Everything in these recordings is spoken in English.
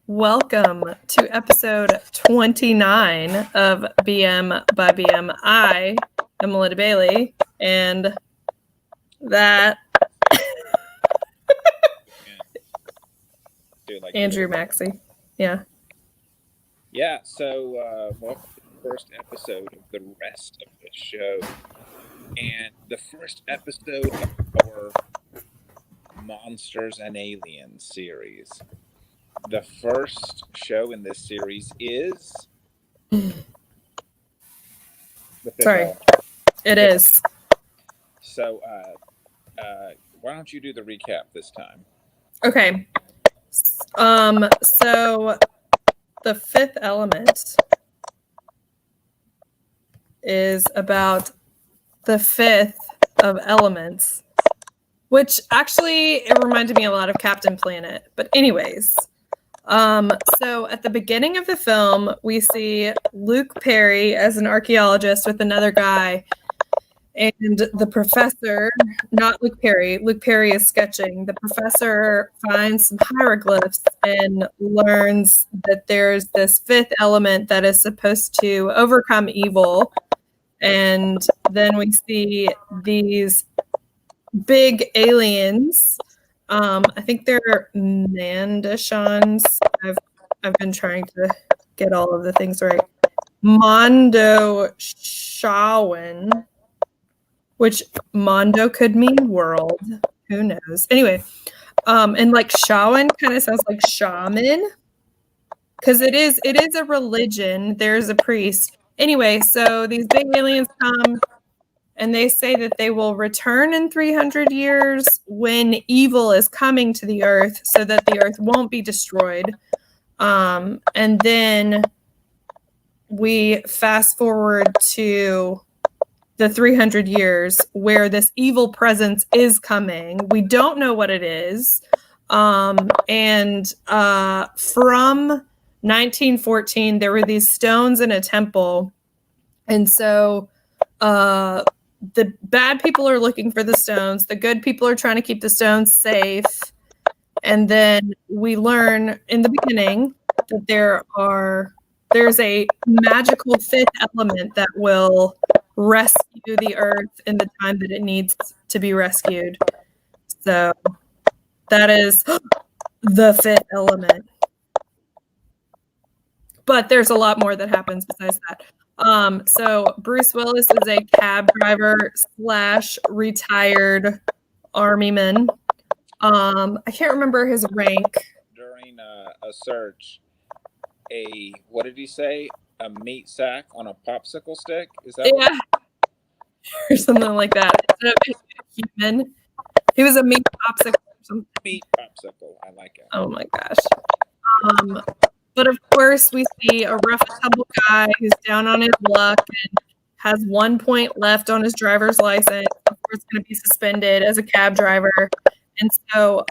Welcome to episode 29 of BM by BM. I am Melinda Bailey, and that Andrew Maxey. Yeah. Yeah, so welcome to the first episode of the rest of the show. And the first episode of our Monsters and Aliens series. The first show in this series is the fifth element. It is. So why don't you do the recap this time? Okay. So the fifth element is about the fifth of elements, which actually it reminded me a lot of Captain Planet. But anyways, so at the beginning of the film, we see Luke Perry as an archaeologist with another guy, and the professor, not Luke Perry is sketching. The professor finds some hieroglyphs and learns that there's this fifth element that is supposed to overcome evil. And then we see these big aliens. I think they're Mandashans. I've been trying to get all of the things right. Mondo Shawan, which Mondo could mean world. Who knows? Anyway, and like Shawan kind of sounds like shaman, because it is a religion. There's a priest. Anyway, so these big aliens come, and they say that they will return in 300 years when evil is coming to the earth so that the earth won't be destroyed. And then we fast forward to the 300 years where this evil presence is coming. We don't know what it is. And from 1914, there were these stones in a temple. And so the bad people are looking for the stones. The good people are trying to keep the stones safe. And then we learn in the beginning that there's a magical fifth element that will rescue the earth in the time that it needs to be rescued. So that is the fifth element. But there's a lot more that happens besides that. So Bruce Willis is a cab driver / retired armyman. I can't remember his rank. During a search, what did he say? A meat sack on a popsicle stick? Is that or something like that? Human. He was a meat popsicle or something. Meat popsicle. I like it. Oh my gosh. But of course, we see a rough tumble guy who's down on his luck and has 1 point left on his driver's license. Of course, going to be suspended as a cab driver. And so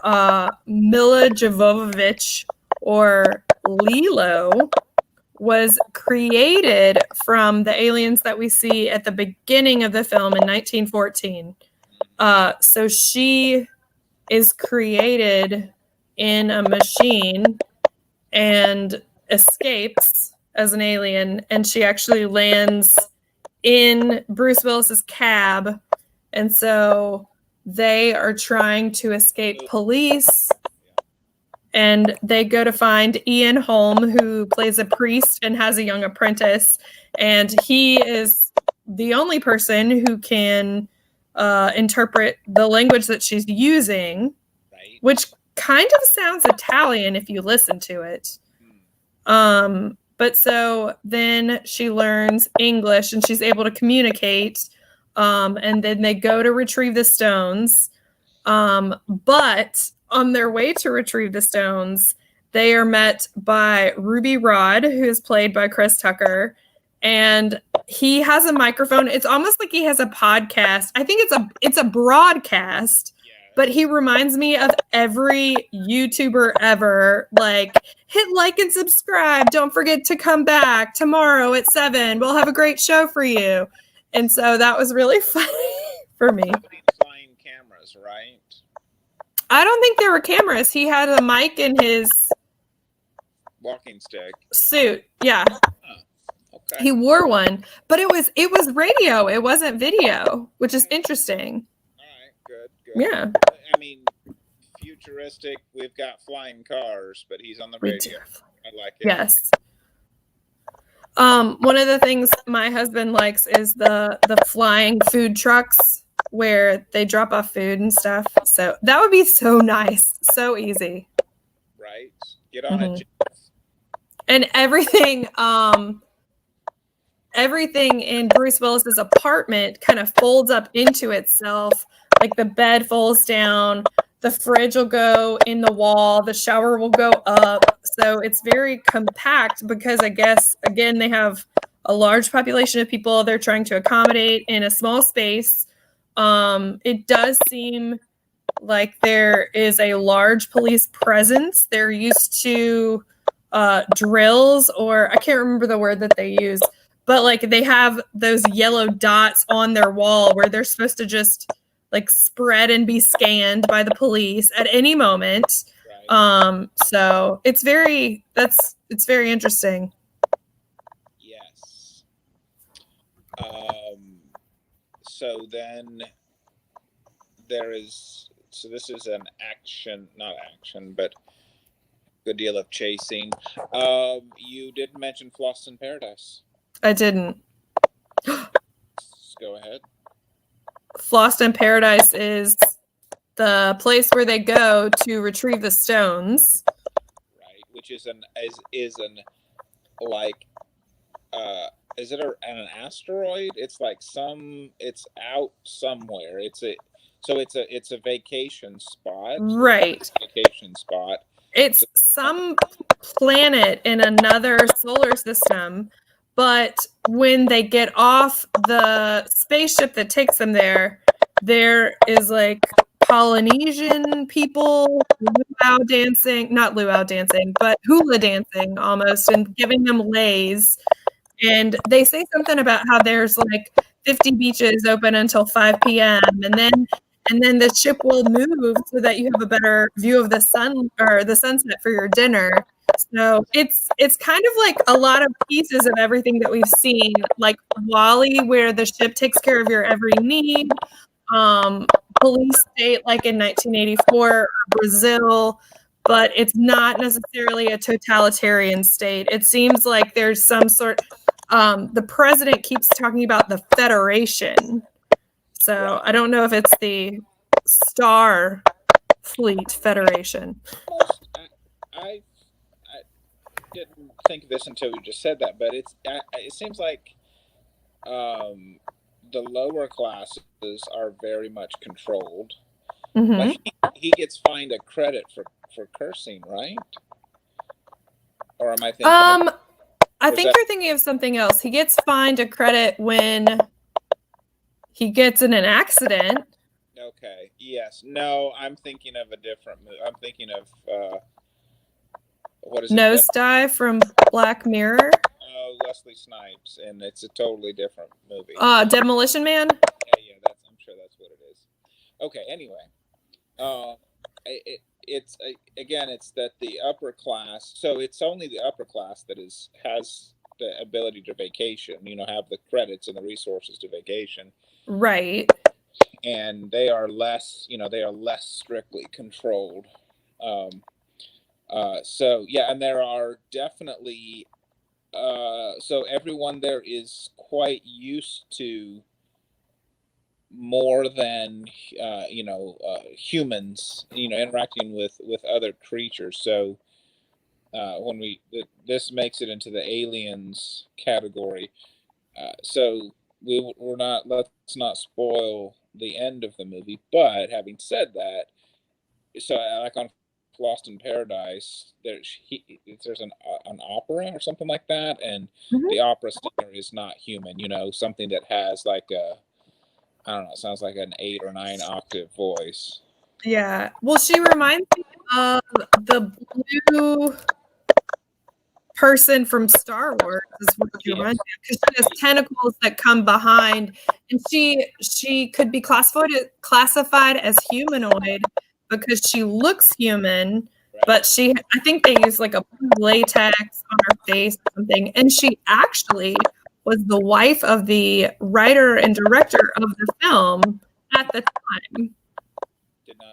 Milla Jovovich, or Lilo, was created from the aliens that we see at the beginning of the film in 1914. So she is created in a machine and escapes as an alien, and she actually lands in Bruce Willis's cab, and so they are trying to escape police, and they go to find Ian Holm, who plays a priest and has a young apprentice, and he is the only person who can interpret the language that she's using, which kind of sounds Italian if you listen to it. But so then she learns English and she's able to communicate. And then they go to retrieve the stones. But on their way to retrieve the stones, they are met by Ruby Rod, who is played by Chris Tucker. And he has a microphone. It's almost like he has a podcast. I think it's a broadcast. But he reminds me of every YouTuber ever. Like, hit like and subscribe. Don't forget to come back tomorrow at 7. We'll have a great show for you. And so that was really funny for me. Flying cameras, right? I don't think there were cameras. He had a mic in his walking stick. suit. Yeah. Okay. He wore one, but it was radio. It wasn't video, which is interesting. All right. Good. Yeah. I mean, futuristic. We've got flying cars, but he's on the radio. I like it. Yes. One of the things my husband likes is the flying food trucks where they drop off food and stuff. So that would be so nice, so easy. Right. Get on it. And everything in Bruce Willis's apartment kind of folds up into itself. Like the bed folds down, the fridge will go in the wall, the shower will go up. So it's very compact because I guess, again, they have a large population of people they're trying to accommodate in a small space. It does seem like there is a large police presence. They're used to drills, or I can't remember the word that they use, but like they have those yellow dots on their wall where they're supposed to just like spread and be scanned by the police at any moment. Right. So it's very interesting. Yes. So then there is, so this is an not action, but good deal of chasing. You didn't mention Floss in Paradise. I didn't. Go ahead. Floss in Paradise is the place where they go to retrieve the stones. Right, which is an like is it an asteroid? It's like it's out somewhere. It's a vacation spot. Right. Vacation spot. It's some planet in another solar system, but when they get off the spaceship that takes them there is like Polynesian people luau dancing, not luau dancing, but hula dancing almost, and giving them lays. And they say something about how there's like 50 beaches open until 5 p.m. And then the ship will move so that you have a better view of the sun or the sunset for your dinner. So it's kind of like a lot of pieces of everything that we've seen, like WALL-E, where the ship takes care of your every need. Police state, like in 1984, or Brazil, but it's not necessarily a totalitarian state. It seems like there's some sort. The president keeps talking about the Federation. So I don't know if it's the Star Fleet Federation. I didn't think of this until you just said that, but it seems like the lower classes are very much controlled. Mm-hmm. Like he gets fined a credit for cursing, right? Or am I thinking? I think you're thinking of something else. He gets fined a credit when he gets in an accident. Okay. Yes. No, I'm thinking of a different movie. I'm thinking of what is it? Nosedive from Black Mirror. Oh, Wesley Snipes, and it's a totally different movie. Demolition Man. Yeah. I'm sure that's what it is. Okay. Anyway, it's again, it's that the upper class. So it's only the upper class that has the ability to vacation. Have the credits and the resources to vacation. Right. And they are less. They are less strictly controlled. So yeah, and there are definitely. So everyone there is quite used to more than humans, interacting with other creatures. So when this makes it into the aliens category. So we're not, let's not spoil the end of the movie. But having said that, so like on Lost in Paradise, there's an opera or something like that, and the opera singer is not human. Something that has like I don't know, it sounds like an 8 or 9 octave voice. Yeah. Well, she reminds me of the blue person from Star Wars is what she reminds me of, because she has tentacles that come behind, and she could be classified as humanoid because she looks human, but I think they used like a latex on her face or something. And she actually was the wife of the writer and director of the film at the time.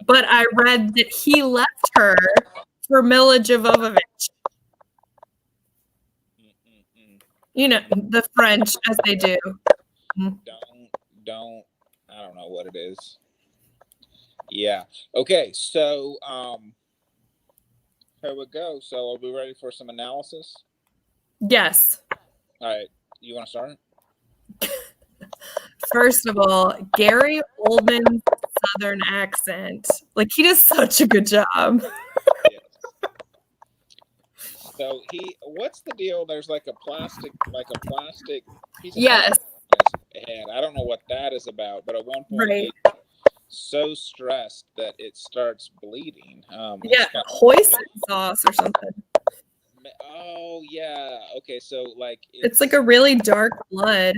But I read that he left her for Milla Jovovich. You know, the French, as they do. Don't, I don't know what it is. Yeah. Okay. So, here we go. So, are we ready for some analysis? Yes. All right. You want to start? First of all, Gary Oldman's Southern accent. Like, he does such a good job. Yes. So what's the deal? There's like a plastic piece of Yes. head. I don't know what that is about, but at one point Right. he's so stressed that it starts bleeding. Yeah, hoisin sauce or something. Oh yeah. Okay, so like it's like a really dark blood.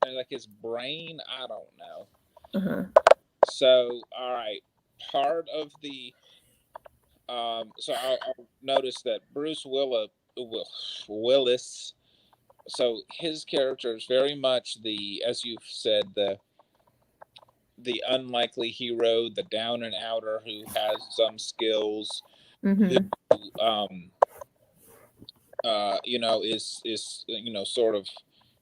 Like his brain, I don't know. Uh-huh. So all right, part of the so I'll notice that Bruce Willis. So his character is very much as you've said, the unlikely hero, the down and outer who has some skills, Mm-hmm. who is sort of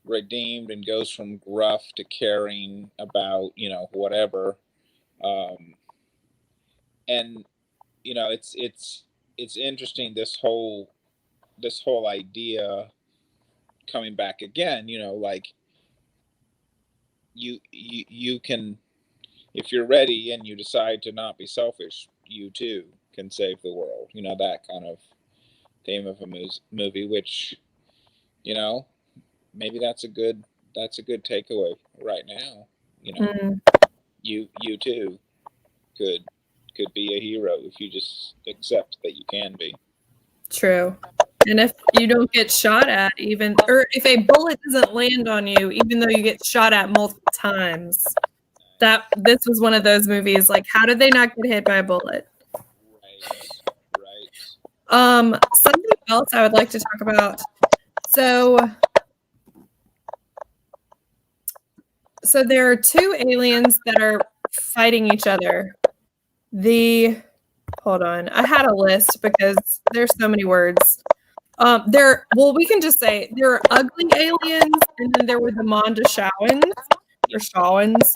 redeemed and goes from gruff to caring about whatever, and it's interesting, this whole idea coming back again, like you can, if you're ready and you decide to not be selfish, you too can save the world, that kind of theme of a movie, which maybe that's a good takeaway right now. You too could be a hero if you just accept that you can be. True. And if you don't get shot at, or if a bullet doesn't land on you, even though you get shot at multiple times, this was one of those movies. Like, how did they not get hit by a bullet? Right. Something else I would like to talk about. So there are two aliens that are fighting each other. Hold on. I had a list because there's so many words. We can just say there are ugly aliens, and then there were the Mondashauans or Shawans.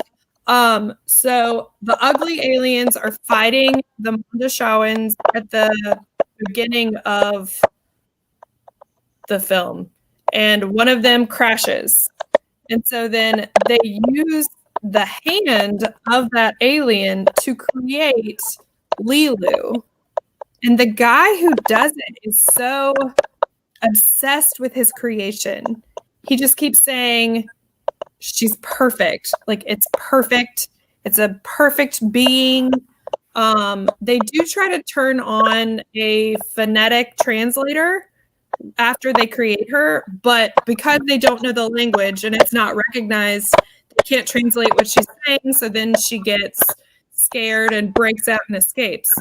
So the ugly aliens are fighting the Mondashauans at the beginning of the film, and one of them crashes. And so then they use the hand of that alien to create Lilu. And the guy who does it is so obsessed with his creation. He just keeps saying, she's perfect. Like, it's perfect. It's a perfect being. They do try to turn on a phonetic translator after they create her, but because they don't know the language and it's not recognized, they can't translate what she's saying, so then she gets scared and breaks out and escapes.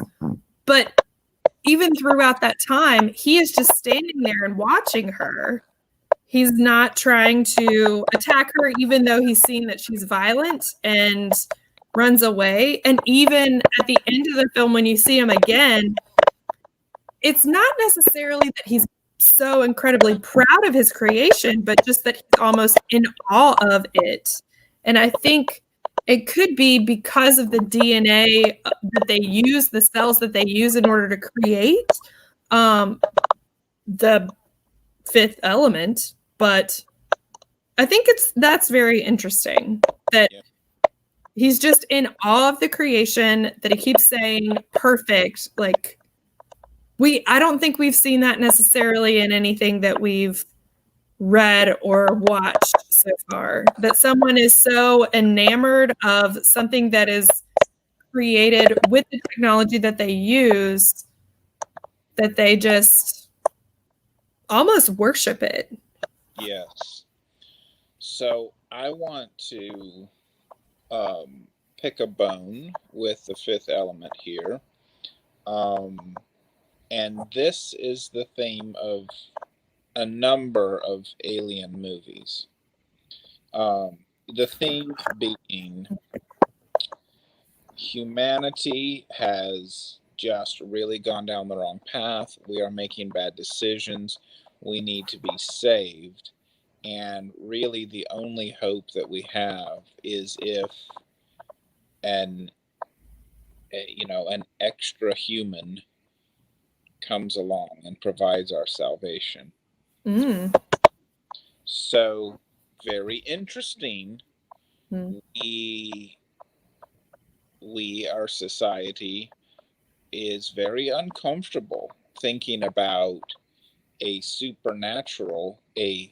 But even throughout that time, he is just standing there and watching her. He's not trying to attack her, even though he's seen that she's violent and runs away. And even at the end of the film, when you see him again, it's not necessarily that he's so incredibly proud of his creation, but just that he's almost in awe of it. And I think it could be because of the DNA that they use, the cells that they use in order to create the fifth element. But I think that's very interesting that he's just in awe of the creation, that he keeps saying perfect. Like, I don't think we've seen that necessarily in anything that we've read or watched so far, that someone is so enamored of something that is created with the technology that they use that they just almost worship it. Yes. So I want to pick a bone with the fifth element here. And this is the theme of a number of alien movies. The theme being humanity has just really gone down the wrong path. We are making bad decisions. We need to be saved. And really, the only hope that we have is if an an extra human comes along and provides our salvation. Mm. So, very interesting. Mm. Our society is very uncomfortable thinking about a supernatural, that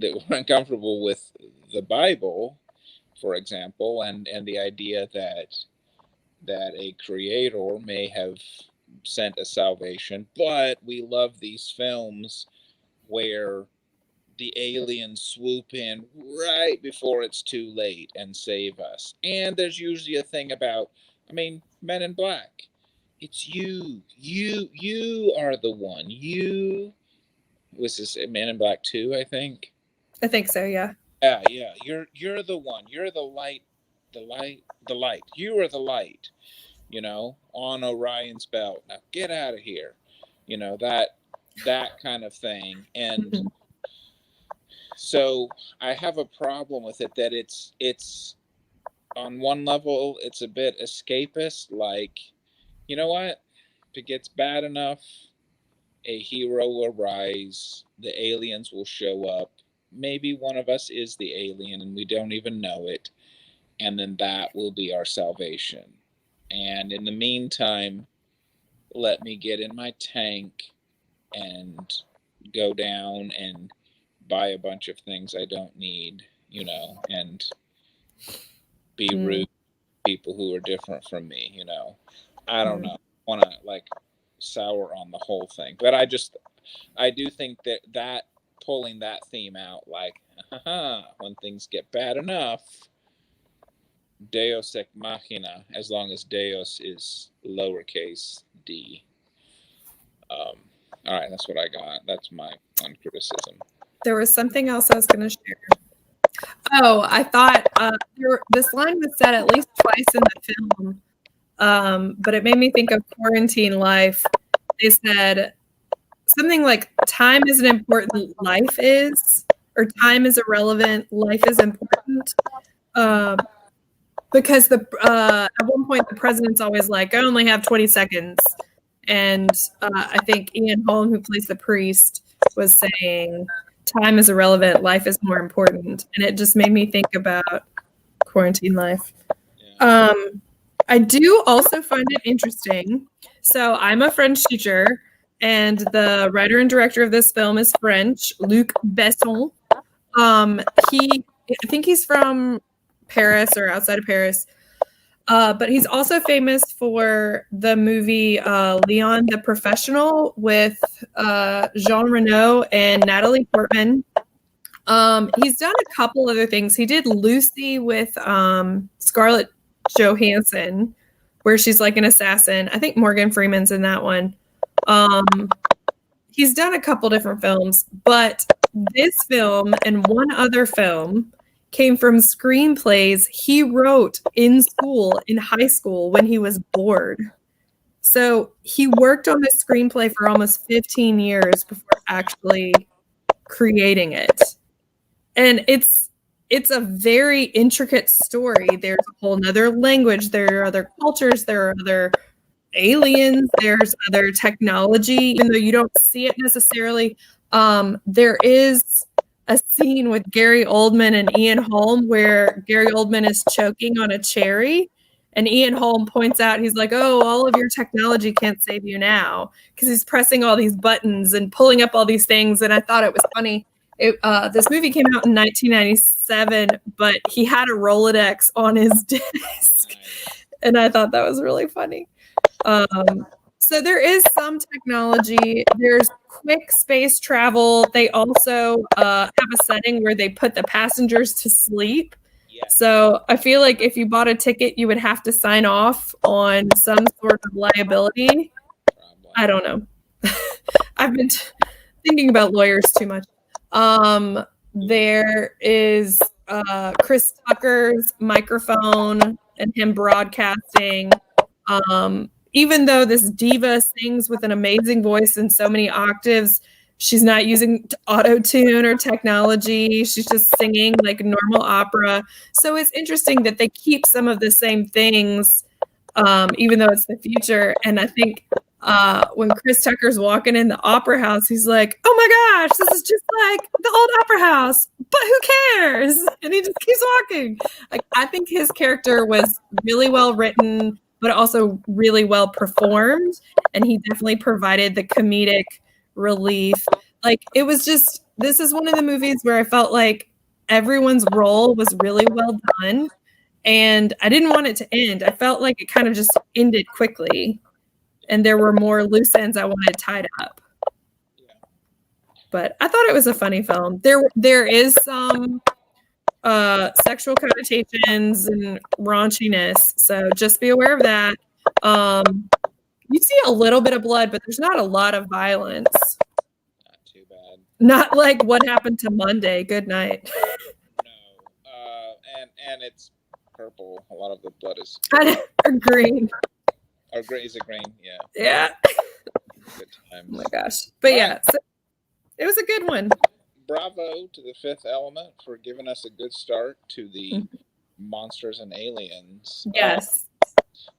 we're uncomfortable with the Bible, for example, and the idea that a creator may have sent a salvation, but we love these films where the aliens swoop in right before it's too late and save us. And there's usually a thing about, Men in Black. It's you. You are the one. You was this Men in Black 2, I think. I think so, yeah. Yeah. You're the one. You're the light. The light. You are the light. On Orion's belt. Now get out of here. That kind of thing. And so I have a problem with it that it's on one level it's a bit escapist, like, you know what? If it gets bad enough, a hero will rise, the aliens will show up. Maybe one of us is the alien and we don't even know it, and then that will be our salvation. And in the meantime, let me get in my tank and go down and buy a bunch of things I don't need, and be rude to people who are different from me, I don't know. I want to sour on the whole thing, but I do think that pulling that theme out, when things get bad enough, Deus ex machina, as long as Deus is lowercase d. All right, that's what I got. That's my one criticism. There was something else I was going to share. Oh, I thought this line was said at least twice in the film, but it made me think of Quarantine Life. They said something like, time isn't important, life is, or time is irrelevant, life is important. Because at one point the president's always like, I only have 20 seconds. And I think Ian Holm, who plays the priest, was saying, time is irrelevant, life is more important. And it just made me think about Quarantine Life. Yeah. I do also find it interesting. So I'm a French teacher, and the writer and director of this film is French, Luc Besson. I think he's from Paris or outside of Paris. But he's also famous for the movie Leon the Professional with Jean Reno and Natalie Portman. He's done a couple other things. He did Lucy with Scarlett Johansson, where she's like an assassin. I think Morgan Freeman's in that one. He's done a couple different films, but this film and one other film came from screenplays he wrote in high school when he was bored. So he worked on this screenplay for almost 15 years before actually creating it. And it's a very intricate story. There's a whole nother language. There are other cultures. There are other aliens. There's other technology, even though you don't see it necessarily. There is a scene with Gary Oldman and Ian Holm where Gary Oldman is choking on a cherry, and Ian Holm points out, he's like, oh, all of your technology can't save you now, because he's pressing all these buttons and pulling up all these things. And I thought it was funny. This movie came out in 1997, but he had a Rolodex on his desk, and I thought that was really funny. So there is some technology. There's quick space travel. They also have a setting where they put the passengers to sleep. Yeah. So I feel like if you bought a ticket, you would have to sign off on some sort of liability. I don't know. I've been thinking about lawyers too much. There is Chris Tucker's microphone and him broadcasting. Even though this diva sings with an amazing voice and so many octaves, she's not using auto-tune or technology. She's just singing like normal opera. So it's interesting that they keep some of the same things, even though it's the future. And I think when Chris Tucker's walking in the opera house, he's like, "Oh my gosh, this is just like the old opera house, but who cares?" And he just keeps walking. Like, I think his character was really well written, but also really well performed. And he definitely provided the comedic relief. Like, it was just, this is one of the movies where I felt like everyone's role was really well done. And I didn't want it to end. I felt like it kind of just ended quickly. And there were more loose ends I wanted tied up. But I thought it was a funny film. There is some sexual connotations and raunchiness, so just be aware of that. You see a little bit of blood, but there's not a lot of violence. Not too bad. Not like What Happened to Monday. Good night. No, and it's purple. A lot of the blood is Or green. or gray. Is it green? Yeah. Yeah. Good times. Oh my gosh. But yeah, so it was a good one. Bravo to The Fifth Element for giving us a good start to the monsters and aliens. Yes.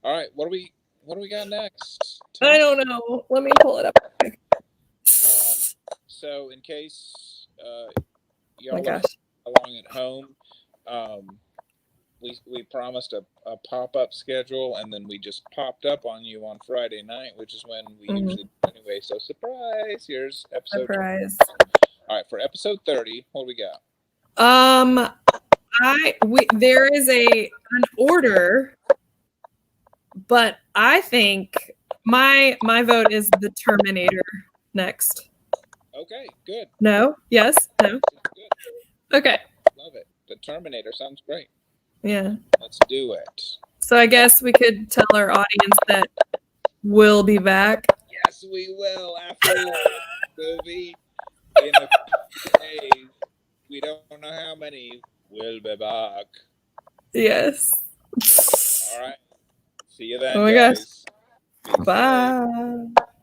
All right, what do we got next? I don't know. Let me pull it up. So in case Oh y'all my are gosh. along at home, we promised a pop-up schedule, and then we just popped up on you on Friday night, which is when we usually do anyway. So surprise! Here's episode. Surprise. All right, for episode 30, what do we got? There is an order, but I think my vote is the Terminator next. Okay, good. No? Yes? No? Good. Okay. Love it. The Terminator sounds great. Yeah. Let's do it. So I guess we could tell our audience that we'll be back. Yes, we will after the movie. In a few days, we don't know how many. We'll be back. Yes. All right. See you then. Oh my guys. gosh. Bye.